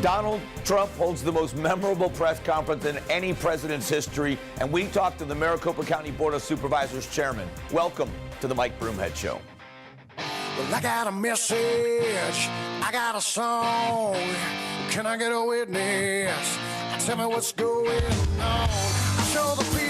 Donald Trump holds the most memorable press conference in any president's history, and we talked to the Maricopa County Board of Supervisors chairman. Welcome to the Mike Broomhead Show. Well, I got a message, I got a song. Can I get a witness? Tell me what's going on. I show the people.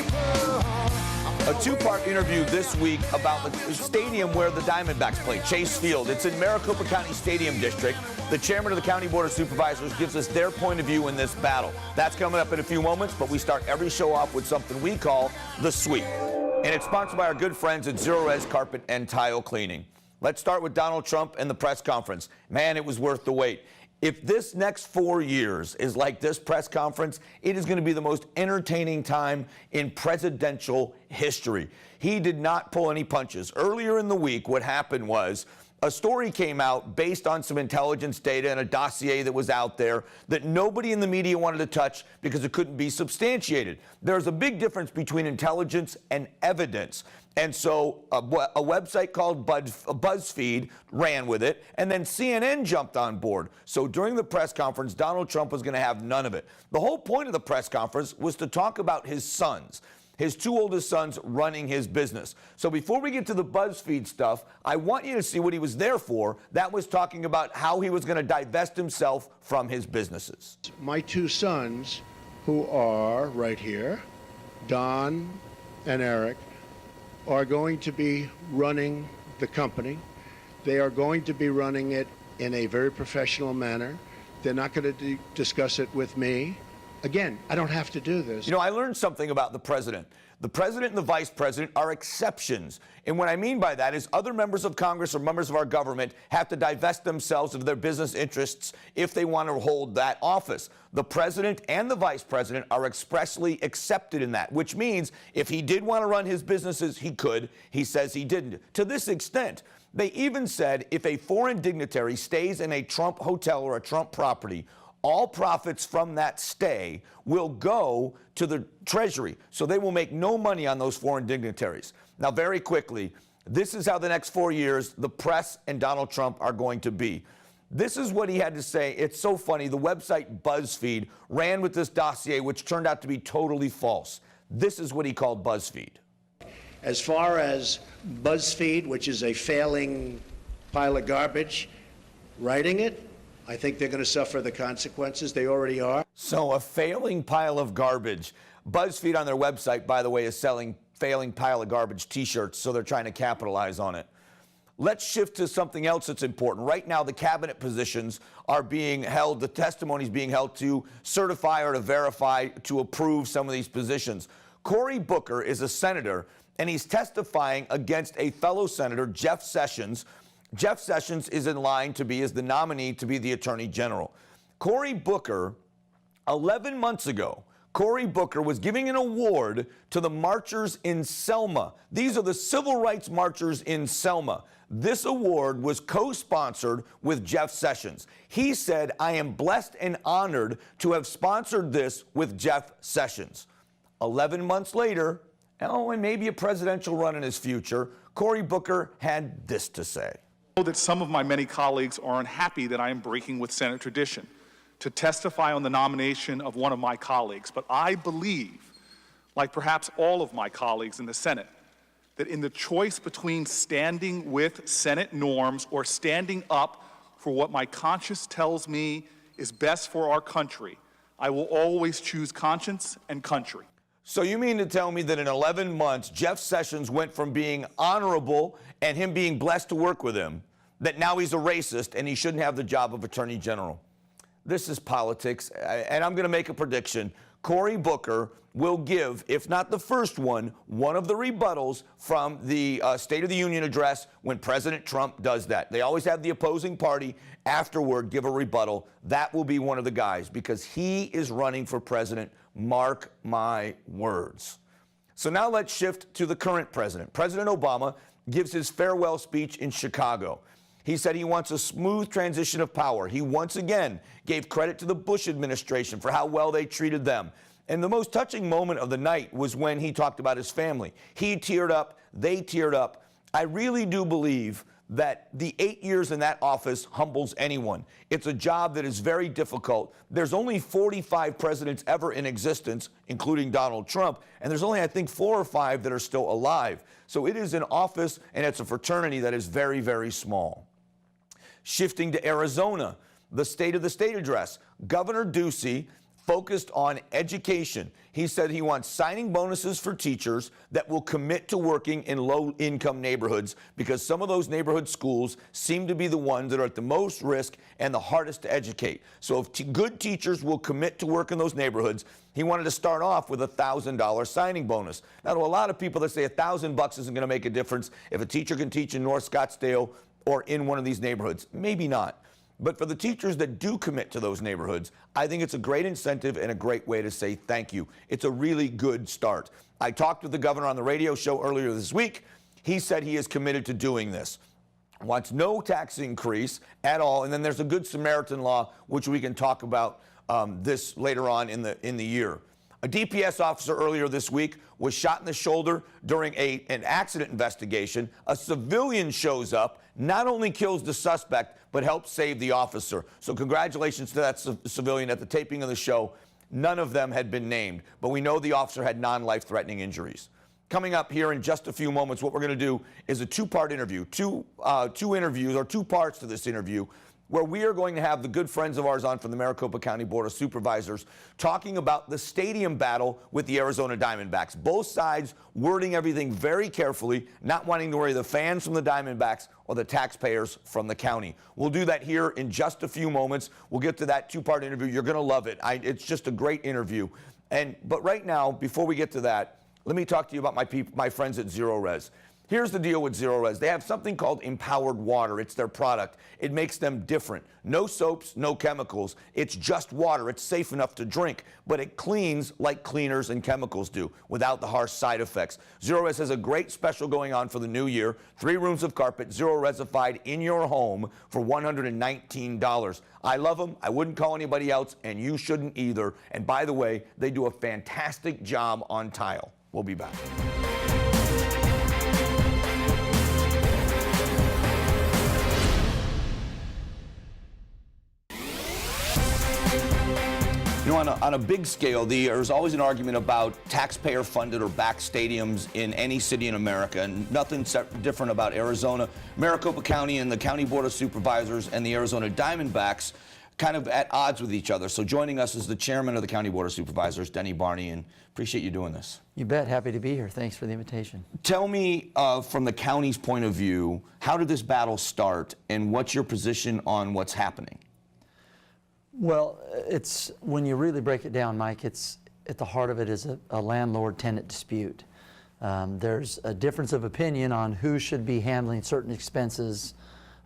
A two-part interview this week about the stadium where the Diamondbacks play, Chase Field. It's in Maricopa County Stadium District. The chairman of the County Board of Supervisors gives us their point of view in this battle. That's coming up in a few moments, but we start every show off with something we call The Sweep. And it's sponsored by our good friends at Zero Res Carpet and Tile Cleaning. Let's start with Donald Trump and the press conference. Man, it was worth the wait. If this next 4 years is like this press conference, it is going to be the most entertaining time in presidential history. He did not pull any punches. Earlier in the week, what happened was a story came out based on some intelligence data and a dossier that was out there that nobody in the media wanted to touch because it couldn't be substantiated. There's a big difference between intelligence and evidence. And so a website called BuzzFeed ran with it, and then CNN jumped on board. So during the press conference, Donald Trump was going to have none of it. The whole point of the press conference was to talk about his sons, his two oldest sons running his business. So before we get to the BuzzFeed stuff, I want you to see what he was there for. That was talking about how he was going to divest himself from his businesses. My two sons, who are right here, Don and Eric, are going to be running the company. They are going to be running it in a very professional manner. They're not going to discuss it with me. Again, I don't have to do this. You know, I learned something about the president. The president and the vice president are exceptions. And what I mean by that is other members of Congress or members of our government have to divest themselves of their business interests if they want to hold that office. The president and the vice president are expressly accepted in that, which means if he did want to run his businesses, he could. He says he didn't. To this extent, they even said if a foreign dignitary stays in a Trump hotel or a Trump property, all profits from that stay will go to the Treasury. So they will make no money on those foreign dignitaries. Now, very quickly, this is how the next 4 years, the press and Donald Trump are going to be. This is what he had to say. It's so funny. The website BuzzFeed ran with this dossier, which turned out to be totally false. This is what he called BuzzFeed. As far as BuzzFeed, which is a failing pile of garbage, writing it, I think they're going to suffer the consequences. They already are. So a failing pile of garbage. BuzzFeed on their website, by the way, is selling failing pile of garbage T-shirts, so they're trying to capitalize on it. Let's shift to something else that's important. Right now, the cabinet positions are being held, the testimony is being held to certify or to verify, to approve some of these positions. Cory Booker is a senator, and he's testifying against a fellow senator, Jeff Sessions. Jeff Sessions is in line to be as the nominee to be the Attorney General. Cory Booker, 11 months ago, Cory Booker was giving an award to the marchers in Selma. These are the civil rights marchers in Selma. This award was co-sponsored with Jeff Sessions. He said, I am blessed and honored to have sponsored this with Jeff Sessions. 11 months later, and maybe a presidential run in his future, Cory Booker had this to say. I know that some of my many colleagues are unhappy that I am breaking with Senate tradition to testify on the nomination of one of my colleagues, but I believe, like perhaps all of my colleagues in the Senate, that in the choice between standing with Senate norms or standing up for what my conscience tells me is best for our country, I will always choose conscience and country. So you mean to tell me that in 11 months, Jeff Sessions went from being honorable and him being blessed to work with him, that now he's a racist and he shouldn't have the job of Attorney General? This is politics, and I'm going to make a prediction. Cory Booker will give, if not the first one of the rebuttals from the State of the Union address when President Trump does that. They always have the opposing party afterward give a rebuttal. That will be one of the guys because he is running for president. Mark my words. So now let's shift to the current president. President Obama gives his farewell speech in Chicago. He said he wants a smooth transition of power. He once again gave credit to the Bush administration for how well they treated them. And the most touching moment of the night was when he talked about his family. He teared up, they teared up. I really do believe that the 8 years in that office humbles anyone. It's a job that is very difficult. There's only 45 presidents ever in existence, including Donald Trump, and there's only, I think, 4 or 5 that are still alive. So it is an office and it's a fraternity that is very, very small. Shifting to Arizona, the State of the State address. Governor Ducey focused on education. He said he wants signing bonuses for teachers that will commit to working in low-income neighborhoods, because some of those neighborhood schools seem to be the ones that are at the most risk and the hardest to educate. So if good teachers will commit to work in those neighborhoods, he wanted to start off with a $1,000 signing bonus. Now, to a lot of people that say $1,000 isn't going to make a difference if a teacher can teach in North Scottsdale or in one of these neighborhoods. Maybe not. But for the teachers that do commit to those neighborhoods, I think it's a great incentive and a great way to say thank you. It's a really good start. I talked with the governor on the radio show earlier this week. He said he is committed to doing this. Wants no tax increase at all. And then there's a Good Samaritan law, which we can talk about this later on in the year. A DPS officer earlier this week was shot in the shoulder during an accident investigation. A civilian shows up, not only kills the suspect, but helps save the officer. So congratulations to that civilian. At the taping of the show, none of them had been named, but we know the officer had non-life-threatening injuries. Coming up here in just a few moments, what we're going to do is a two-part interview, two interviews, or 2 parts to this interview, where we are going to have the good friends of ours on from the Maricopa County Board of Supervisors talking about the stadium battle with the Arizona Diamondbacks. Both sides wording everything very carefully, not wanting to worry the fans from the Diamondbacks or the taxpayers from the county. We'll do that here in just a few moments. We'll get to that 2-part interview. You're going to love it. It's just a great interview. But right now, before we get to that, let me talk to you about my friends at Zero Res. Here's the deal with Zero Res. They have something called empowered water. It's their product. It makes them different. No soaps, no chemicals. It's just water. It's safe enough to drink, but it cleans like cleaners and chemicals do without the harsh side effects. Zero Res has a great special going on for the new year. 3 rooms of carpet, Zero Resified in your home for $119. I love them. I wouldn't call anybody else, and you shouldn't either. And by the way, they do a fantastic job on tile. We'll be back. You know, on a big scale, there's always an argument about taxpayer-funded or backed stadiums in any city in America, and nothing different about Arizona. Maricopa County and the County Board of Supervisors and the Arizona Diamondbacks kind of at odds with each other. So joining us is the chairman of the County Board of Supervisors, Denny Barney, and appreciate you doing this. You bet. Happy to be here. Thanks for the invitation. Tell me, from the county's point of view, how did this battle start, and what's your position on what's happening? Well, it's when you really break it down, Mike, it's at the heart of it is a landlord-tenant dispute. There's a difference of opinion on who should be handling certain expenses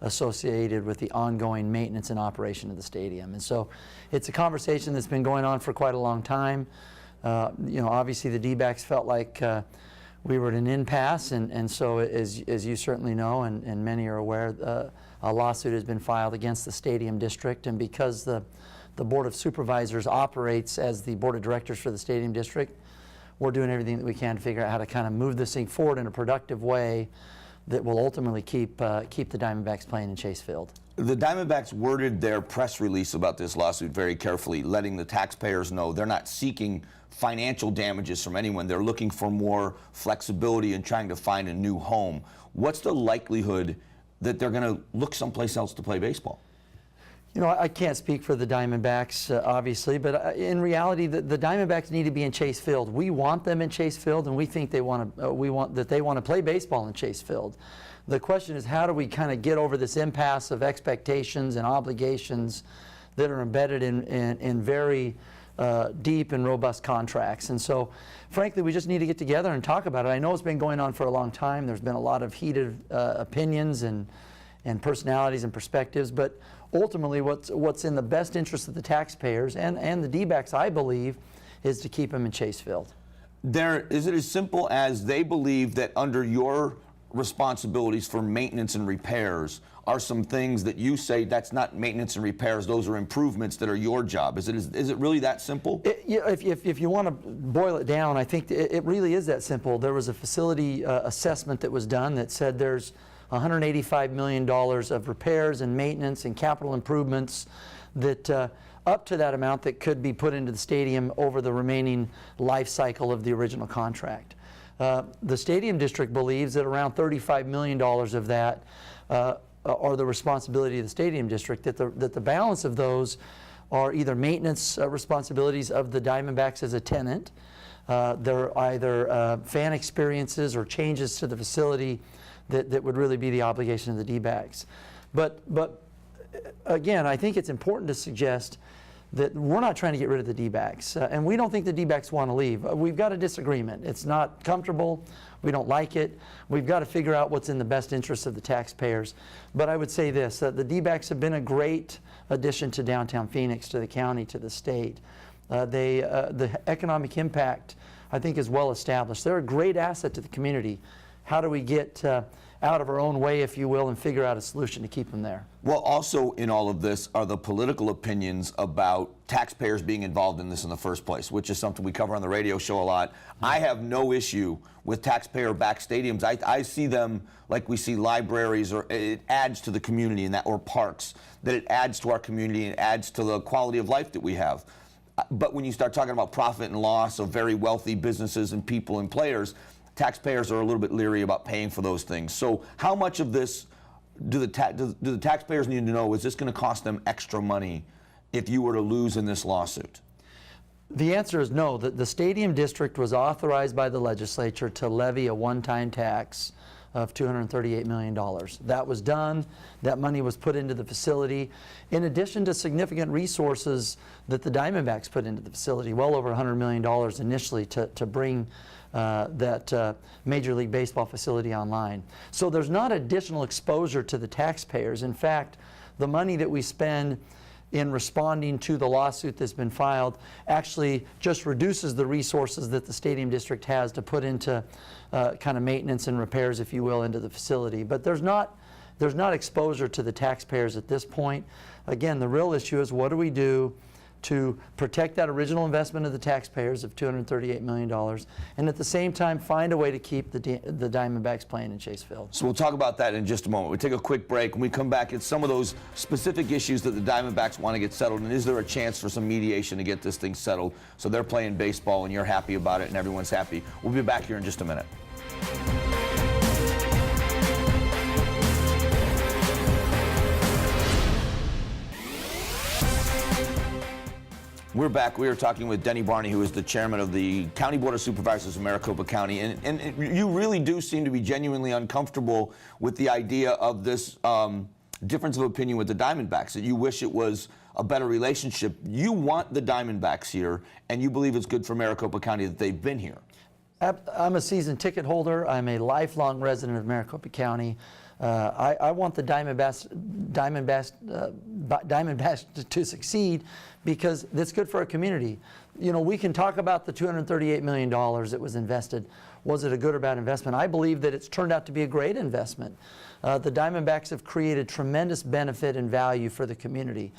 associated with the ongoing maintenance and operation of the stadium. And so it's a conversation that's been going on for quite a long time. You know, obviously the D-backs felt like we were at an impasse, and so as you certainly know, and many are aware, a lawsuit has been filed against the stadium district, and because the Board of Supervisors operates as the Board of Directors for the stadium district, we're doing everything that we can to figure out how to kind of move this thing forward in a productive way that will ultimately keep the Diamondbacks playing in Chase Field. The Diamondbacks worded their press release about this lawsuit very carefully, letting the taxpayers know they're not seeking financial damages from anyone. They're looking for more flexibility and trying to find a new home. What's the likelihood that they're going to look someplace else to play baseball? You know, I can't speak for the Diamondbacks, obviously, but in reality, the Diamondbacks need to be in Chase Field. We want them in Chase Field, and we think they want to play baseball in Chase Field. The question is, how do we kind of get over this impasse of expectations and obligations that are embedded in very deep and robust contracts? And so, frankly, we just need to get together and talk about it. I know it's been going on for a long time. There's been a lot of heated opinions and personalities and perspectives, but ultimately what's in the best interest of the taxpayers and the D-backs, I believe, is to keep them in Chase Field. Is it as simple as they believe that under your responsibilities for maintenance and repairs are some things that you say that's not maintenance and repairs, those are improvements that are your job? Is it really that simple? If you want to boil it down, I think it really is that simple. There was a facility assessment that was done that said there's $185 million of repairs and maintenance and capital improvements that up to that amount that could be put into the stadium over the remaining life cycle of the original contract. The Stadium District believes that around $35 million of that are the responsibility of the Stadium District, that the balance of those are either maintenance responsibilities of the Diamondbacks as a tenant. They're either fan experiences or changes to the facility that would really be the obligation of the D-backs. But again, I think it's important to suggest that we're not trying to get rid of the D-backs, and we don't think the D-backs want to leave. We've got a disagreement. It's not comfortable. We don't like it. We've got to figure out what's in the best interest of the taxpayers. But I would say this, that the D-backs have been a great addition to downtown Phoenix, to the county, to the state. The economic impact, I think, is well established. They're a great asset to the community. How do we get out of our own way, if you will, and figure out a solution to keep them there? Well, also in all of this are the political opinions about taxpayers being involved in this in the first place, which is something we cover on the radio show a lot. I have no issue with taxpayer-backed stadiums. I see them like we see libraries, or it adds to the community, and that, or parks, that it adds to our community and adds to the quality of life that we have. But when you start talking about profit and loss of very wealthy businesses and people and players, taxpayers are a little bit leery about paying for those things. So how much of this do the taxpayers need to know? Is this going to cost them extra money if you were to lose in this lawsuit? The answer is no. The Stadium District was authorized by the legislature to levy a one-time tax of $238 million. That was done. That money was put into the facility, in addition to significant resources that the Diamondbacks put into the facility, well over $100 million initially to bring that Major League Baseball facility online. So there's not additional exposure to the taxpayers. In fact, the money that we spend in responding to the lawsuit that's been filed actually just reduces the resources that the Stadium District has to put into kind of maintenance and repairs, if you will, into the facility. But there's not exposure to the taxpayers at this point. Again, the real issue is, what do we do to protect that original investment of the taxpayers of $238 million, and at the same time find a way to keep the Diamondbacks playing in Chase Field. So we'll talk about that in just a moment. We'll take a quick break. When we come back, it's some of those specific issues that the Diamondbacks want to get settled, and is there a chance for some mediation to get this thing settled so they're playing baseball and you're happy about it and everyone's happy. We'll be back here in just a minute. We're back. We are talking with Denny Barney, who is the chairman of the County Board of Supervisors of Maricopa County. And you really do seem to be genuinely uncomfortable with the idea of this difference of opinion with the Diamondbacks, that you wish it was a better relationship. You want the Diamondbacks here, and you believe it's good for Maricopa County that they've been here. I'm a season ticket holder. I'm a lifelong resident of Maricopa County. I want the Diamondbacks to succeed because that's good for our community. You know, we can talk about the $238 million that was invested. Was it a good or bad investment? I believe that it's turned out to be a great investment. The Diamondbacks have created tremendous benefit and value for the community.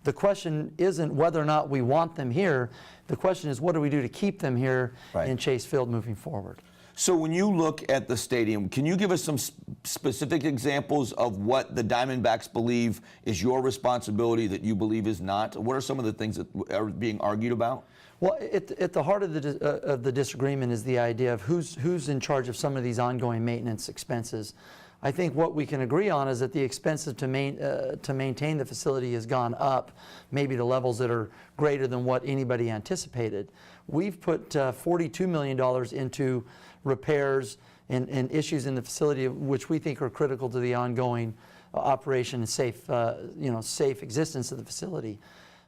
The question isn't whether or not we want them here. The question is, what do we do to keep them here in Chase Field moving forward? So when you look at the stadium, can you give us some specific examples of what the Diamondbacks believe is your responsibility that you believe is not? What are some of the things that are being argued about? Well, at the heart of the disagreement is the idea of who's in charge of some of these ongoing maintenance expenses. I think what we can agree on is that the expenses to maintain the facility has gone up, maybe to levels that are greater than what anybody anticipated. We've put $42 million into repairs and issues in the facility, which we think are critical to the ongoing operation and safe existence of the facility.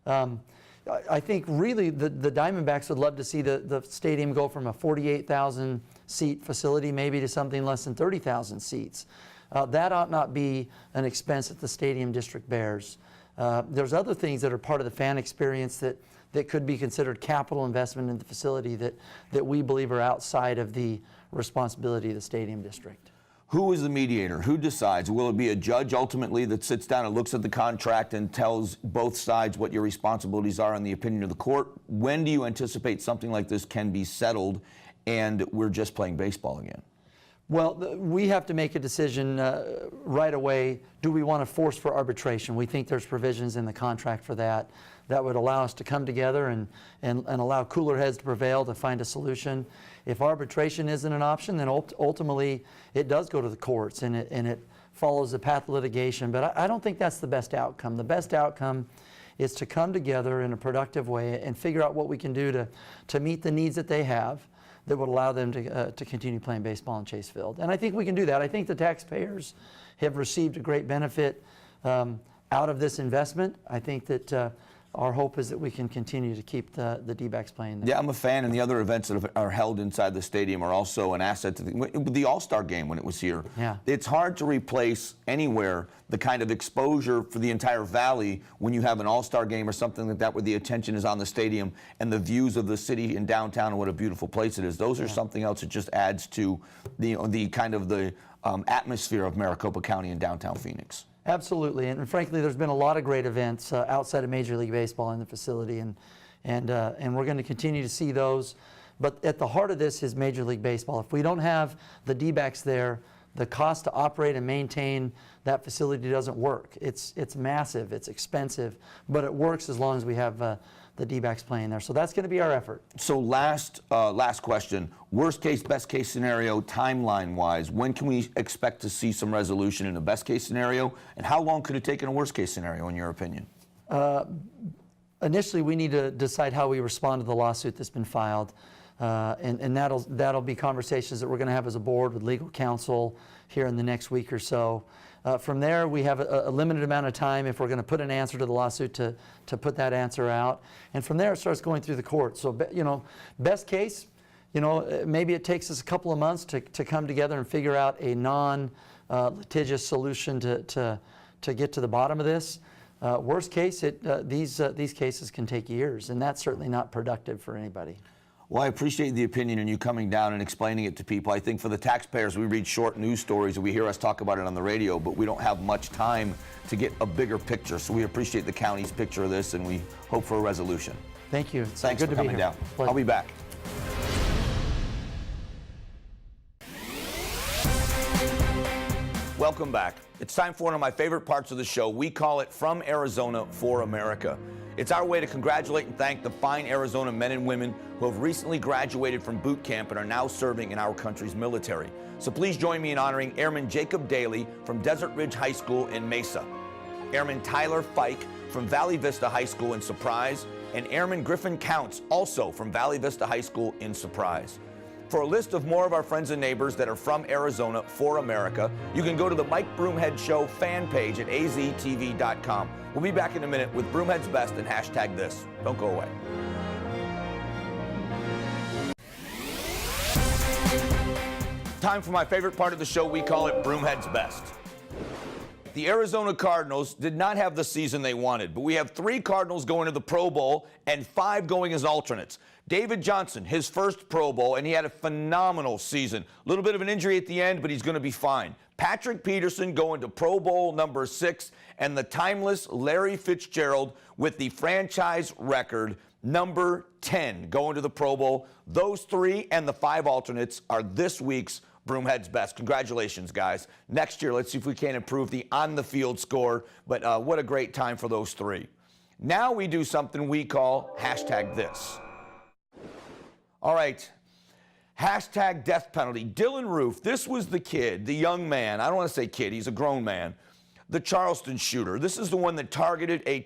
I think really the Diamondbacks would love to see the stadium go from a 48,000 seat facility maybe to something less than 30,000 seats. That ought not be an expense that the Stadium District bears. There's other things that are part of the fan experience that could be considered capital investment in the facility that we believe are outside of the responsibility of the Stadium District. Who is the mediator? Who decides? Will it be a judge ultimately that sits down and looks at the contract and tells both sides what your responsibilities are in the opinion of the court? When do you anticipate something like this can be settled and we're just playing baseball again? Well, we have to make a decision right away. Do we want to force for arbitration? We think there's provisions in the contract for that would allow us to come together and allow cooler heads to prevail to find a solution. If arbitration isn't an option, then ultimately it does go to the courts and it follows the path of litigation. But I don't think that's the best outcome. The best outcome is to come together in a productive way and figure out what we can do to meet the needs that they have that would allow them to continue playing baseball in Chase Field. And I think we can do that. I think the taxpayers have received a great benefit out of this investment. I think that our hope is that we can continue to keep the D-backs playing there. Yeah, I'm a fan, and the other events that are held inside the stadium are also an asset to the All-Star game when it was here. Yeah. It's hard to replace anywhere the kind of exposure for the entire valley when you have an All-Star game or something like that where the attention is on the stadium and the views of the city and downtown and what a beautiful place it is. Those are something else that just adds to the kind of the atmosphere of Maricopa County and downtown Phoenix. Absolutely, and frankly, there's been a lot of great events outside of Major League Baseball in the facility, and we're going to continue to see those. But at the heart of this is Major League Baseball. If we don't have the D-backs there, the cost to operate and maintain that facility doesn't work. It's massive, it's expensive, but it works as long as we have the D-backs playing there. So that's going to be our effort. So last question, worst case, best case scenario, timeline-wise, when can we expect to see some resolution in a best case scenario, and how long could it take in a worst case scenario, in your opinion? Initially, we need to decide how we respond to the lawsuit that's been filed, and that'll be conversations that we're going to have as a board with legal counsel here in the next week or so. From there, we have a limited amount of time if we're going to put an answer to the lawsuit to put that answer out. And from there, it starts going through the courts. So, best case, maybe it takes us a couple of months to come together and figure out a non-litigious solution to get to the bottom of this. Worst case, these cases can take years, and that's certainly not productive for anybody. Well, I appreciate the opinion and you coming down and explaining it to people. I think for the taxpayers, we read short news stories and we hear us talk about it on the radio, but we don't have much time to get a bigger picture. So we appreciate the county's picture of this, and we hope for a resolution. Thank you. It's Thanks good for to be coming here. down. Pleasure. I'll be back. Welcome back. It's time for one of my favorite parts of the show. We call it From Arizona for America. It's our way to congratulate and thank the fine Arizona men and women who have recently graduated from boot camp and are now serving in our country's military. So please join me in honoring Airman Jacob Daly from Desert Ridge High School in Mesa, Airman Tyler Fike from Valley Vista High School in Surprise, and Airman Griffin Counts, also from Valley Vista High School in Surprise. For a list of more of our friends and neighbors that are from Arizona for America, you can go to the Mike Broomhead Show fan page at aztv.com. We'll be back in a minute with Broomhead's Best and hashtag this. Don't go away. Time for my favorite part of the show. We call it Broomhead's Best. The Arizona Cardinals did not have the season they wanted, but we have 3 Cardinals going to the Pro Bowl and 5 going as alternates. David Johnson, his first Pro Bowl, and he had a phenomenal season. A little bit of an injury at the end, but he's going to be fine. Patrick Peterson going to Pro Bowl number 6, and the timeless Larry Fitzgerald with the franchise record number 10 going to the Pro Bowl. Those 3 and the 5 alternates are this week's Broomhead's Best. Congratulations, guys. Next year, let's see if we can improve the on-the-field score, but what a great time for those 3. Now we do something we call hashtag this. All right, hashtag death penalty. Dylan Roof, this was the kid, the young man. I don't want to say kid, he's a grown man. The Charleston shooter. This is the one that targeted a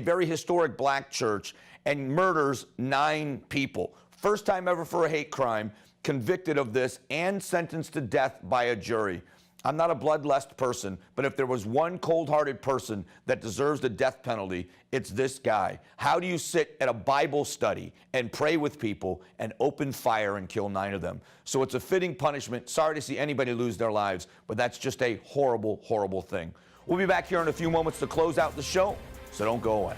very historic black church and murders 9 people. First time ever for a hate crime. Convicted of this and sentenced to death by a jury. I'm not a bloodlust person, but if there was one cold-hearted person that deserves the death penalty, it's this guy. How do you sit at a Bible study and pray with people and open fire and kill 9 of them? So it's a fitting punishment. Sorry to see anybody lose their lives, but that's just a horrible, horrible thing. We'll be back here in a few moments to close out the show, so don't go away.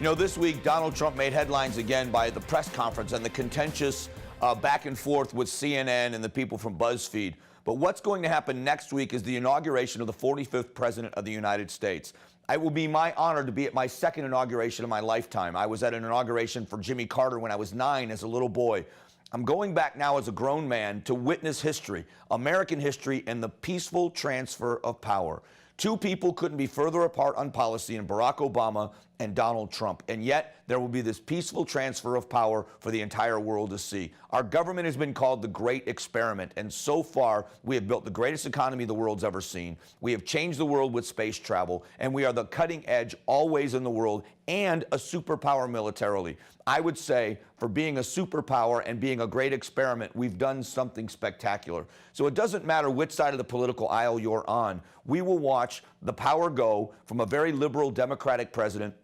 You know, this week, Donald Trump made headlines again by the press conference and the contentious back and forth with CNN and the people from BuzzFeed. But what's going to happen next week is the inauguration of the 45th President of the United States. It will be my honor to be at my second inauguration of my lifetime. I was at an inauguration for Jimmy Carter when I was 9 as a little boy. I'm going back now as a grown man to witness history, American history, and the peaceful transfer of power. Two people couldn't be further apart on policy in Barack Obama and Donald Trump. And yet, there will be this peaceful transfer of power for the entire world to see. Our government has been called the Great Experiment. And so far, we have built the greatest economy the world's ever seen. We have changed the world with space travel. And we are the cutting edge always in the world and a superpower militarily. I would say for being a superpower and being a great experiment, we've done something spectacular. So it doesn't matter which side of the political aisle you're on. We will watch the power go from a very liberal Democratic president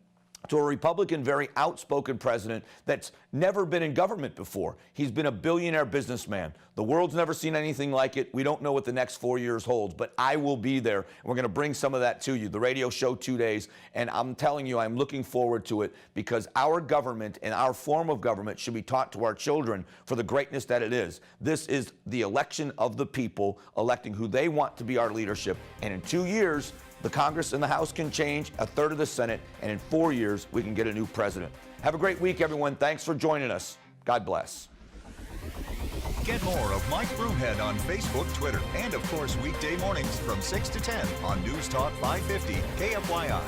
to a Republican, very outspoken president that's never been in government before. He's been a billionaire businessman. The world's never seen anything like it. We don't know what the next 4 years holds, but I will be there. We're going to bring some of that to you. The radio show 2 days, and I'm telling you, I'm looking forward to it because our government and our form of government should be taught to our children for the greatness that it is. This is the election of the people, electing who they want to be our leadership. And in 2 years, the Congress and the House can change, a third of the Senate, and in 4 years, we can get a new president. Have a great week, everyone. Thanks for joining us. God bless. Get more of Mike Broomhead on Facebook, Twitter, and of course, weekday mornings from 6 to 10 on News Talk 550 KFYI.